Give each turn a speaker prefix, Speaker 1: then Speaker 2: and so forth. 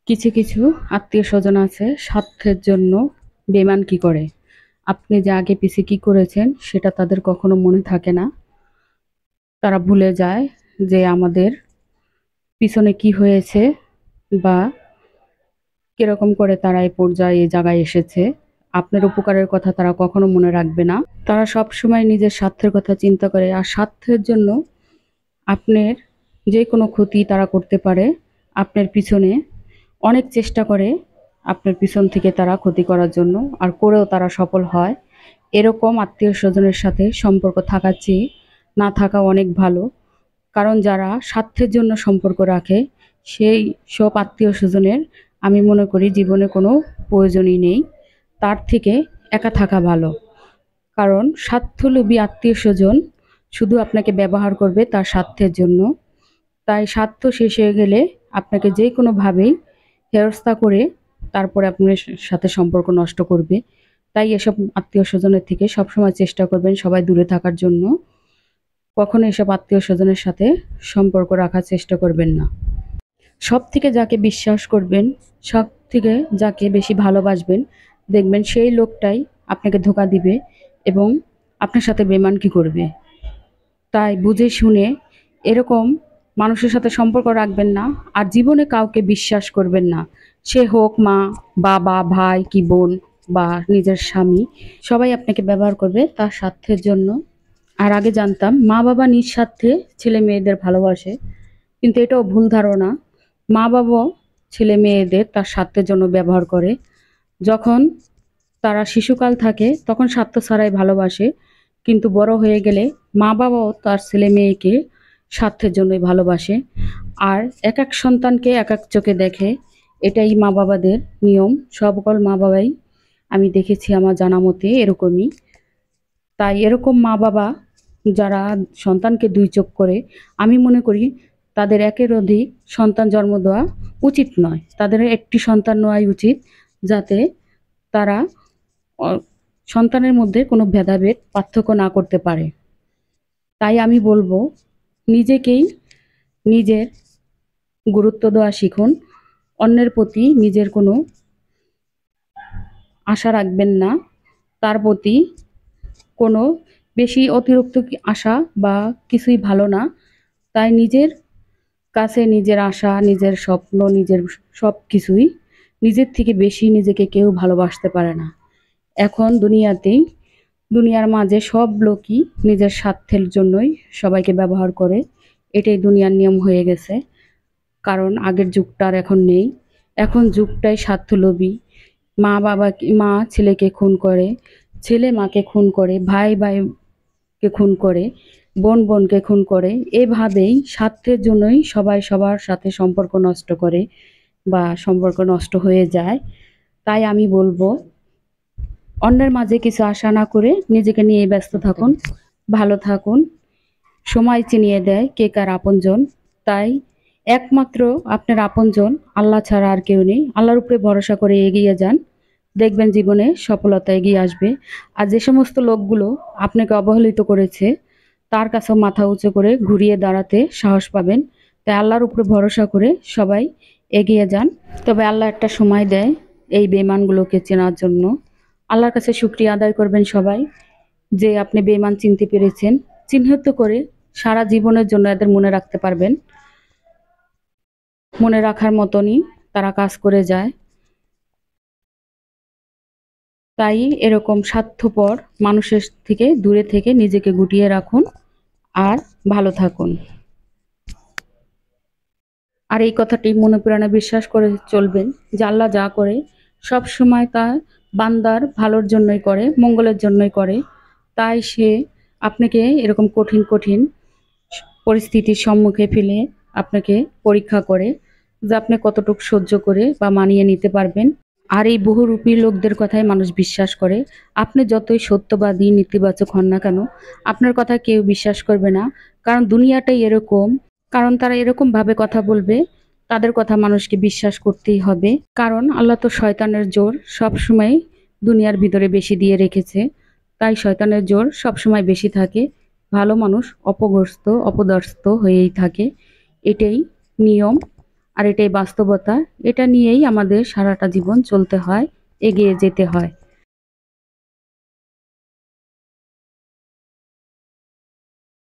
Speaker 1: কিছু কিছু আত্মীয় স্বজন আছে স্বার্থের জন্য বেইমান কি করে। আপনি যে আগে পিছে কি করেছেন সেটা তাদের কখনো মনে থাকে না। তারা ভুলে যায় যে আমাদের পিছনে কি হয়েছে বা কিরকম করে তারা এই পর্যায়ে এই জায়গায় এসেছে। আপনার উপকারের কথা তারা কখনো মনে রাখবে না। তারা সব সময় নিজের স্বার্থের কথা চিন্তা করে, আর স্বার্থের জন্য আপনার যে কোনো ক্ষতি তারা করতে পারে। আপনার পিছনে অনেক চেষ্টা করে আপনার পিছন থেকে তারা ক্ষতি করার জন্য, আর করেও তারা সফল হয়। এরকম আত্মীয় স্বজনের সাথে সম্পর্ক থাকার চেয়ে না থাকা অনেক ভালো। কারণ যারা স্বার্থের জন্য সম্পর্ক রাখে সেই সব আত্মীয় স্বজনের আমি মনে করি জীবনে কোনো প্রয়োজনই নেই। তার থেকে একা থাকা ভালো। কারণ স্বার্থলোভী আত্মীয় স্বজন শুধু আপনাকে ব্যবহার করবে তার স্বার্থের জন্য। তাই স্বার্থ শেষ হয়ে গেলে আপনাকে যে কোনোভাবেই হেনস্থা করে তারপরে আপনার সাথে সম্পর্ক নষ্ট করবে। তাই এসব আত্মীয় স্বজনের থেকে সবসময় চেষ্টা করবেন সবাই দূরে থাকার জন্য। কখনো এসব আত্মীয় স্বজনের সাথে সম্পর্ক রাখার চেষ্টা করবেন না। সব থেকে যাকে বিশ্বাস করবেন, সব থেকে যাকে বেশি ভালোবাসবেন, দেখবেন সেই লোকটাই আপনাকে ধোঁকা দিবে এবং আপনার সাথে বেইমানকি করবে। তাই বুঝে শুনে এরকম মানুষের সাথে সম্পর্ক রাখবেন না। আর জীবনে কাউকে বিশ্বাস করবেন না। সে হোক মা, বাবা, ভাই কি বোন বা নিজের স্বামী, সবাই আপনাকে ব্যবহার করবে তার স্বার্থের জন্য। আর আগে জানতাম মা বাবা নিজ স্বার্থে ছেলে মেয়েদের ভালোবাসে, কিন্তু এটাও ভুল ধারণা। মা বাবাও ছেলে মেয়েদের তার স্বার্থের জন্য ব্যবহার করে। যখন তারা শিশুকাল থাকে তখন স্বার্থ ছাড়াই ভালোবাসে, কিন্তু বড় হয়ে গেলে মা বাবাও তার ছেলে মেয়েকে স্বার্থের জন্যই ভালোবাসে। আর এক এক সন্তানকে এক এক চোখে দেখে, এটাই মা বাবাদের নিয়ম। সকল মা বাবাই আমি দেখেছি আমার জানা মতে এরকমই। তাই এরকম মা বাবা যারা সন্তানকে দুই চোখ করে, আমি মনে করি তাদের একের অধিক সন্তান জন্ম দেওয়া উচিত নয়। তাদের একটি সন্তান নেওয়াই উচিত, যাতে তারা সন্তানের মধ্যে কোনো ভেদাভেদ পার্থক্য না করতে পারে। তাই আমি বলবো নিজেকেই নিজের গুরুত্ব দেওয়া শিখুন। অন্যের প্রতি নিজের কোনো আশা রাখবেন না, তার প্রতি কোনো বেশি অতিরিক্ত আশা বা কিছুই ভালো না। তাই নিজের কাছে নিজের আশা, নিজের স্বপ্ন, নিজের সব কিছুই, নিজের থেকে বেশি নিজেকে কেউ ভালোবাসতে পারে না। এখন দুনিয়ার মাঝে সব লোকই নিজের স্বার্থের জন্যই সবাইকে ব্যবহার করে। এটাই দুনিয়ার নিয়ম হয়ে গেছে। কারণ আগের যুগটা আর এখন নেই। এখন যুগটাই স্বার্থলোভী। মা ছেলেকে খুন করে, ছেলে মাকে খুন করে, ভাই ভাইকে খুন করে, বোন বোনকে খুন করে। এভাবেই স্বার্থের জন্যই সবাই সবার সাথে সম্পর্ক নষ্ট করে বা সম্পর্ক নষ্ট হয়ে যায়। তাই আমি বলবো অন্যের মাঝে কিছু আশা না করে নিজেকে নিয়ে ব্যস্ত থাকুন, ভালো থাকুন। সময় চিনিয়ে দেয় কে কার আপনজন। তাই একমাত্র আপনার আপনজন আল্লাহ ছাড়া আর কেউ নেই। আল্লাহর উপরে ভরসা করে এগিয়ে যান, দেখবেন জীবনে সফলতা এগিয়ে আসবে। আর যে সমস্ত লোকগুলো আপনাকে অবহেলিত করেছে তার কাছেও মাথা উঁচু করে ঘুরিয়ে দাঁড়াতে সাহস পাবেন। তাই আল্লাহর উপরে ভরসা করে সবাই এগিয়ে যান। তবে আল্লাহ একটা সময় দেয় এই বেঈমানগুলোকে চেনার জন্য। আল্লাহর কাছে শুকরিয়া আদায় করবেন সবাই যে আপনি বেঈমান চিনতে পেরেছেন। চিহ্নিত করে সারা জীবনের জন্য এদের মনে রাখতে পারবেন। মনে রাখার মতনই তারা কাজ করে যায়। তাই এরকম স্বার্থপর মানুষের থেকে দূরে থেকে নিজেকে গুটিয়ে রাখুন আর ভালো থাকুন। আর এই কথাটি মনে প্রাণে বিশ্বাস করে চলবেন যে আল্লাহ যা করে সব সময় তা বান্দার ভালোর জন্যই করে, মঙ্গলের জন্যই করে। তাই সে আপনাকে এরকম কঠিন কঠিন পরিস্থিতির সম্মুখে ফেলে আপনাকে পরীক্ষা করে যে আপনি কতটুকু সহ্য করে বা মানিয়ে নিতে পারবেন। আর এই বহুরূপী লোকদের কথাই মানুষ বিশ্বাস করে। আপনি যতই সত্যবাদী নেতিবাচক হন না কেন, আপনার কথা কেউ বিশ্বাস করবে না। কারণ দুনিয়াটাই এরকম। কারণ তারা এরকম ভাবে কথা বলবে, তাদের কথা মানুষকে বিশ্বাস করতেই হবে। কারণ আল্লাহ তো শয়তানের জোর সবসময় দুনিয়ার ভিতরে বেশি দিয়ে রেখেছে। তাই শয়তানের জোর সবসময় বেশি থাকে। ভালো মানুষ অপদস্থ হয়েই থাকে। এটাই নিয়ম। আর এটাই বাস্তবতা। এটা নিয়েই আমাদের সারাটা জীবন চলতে হয়, এগিয়ে যেতে হয়।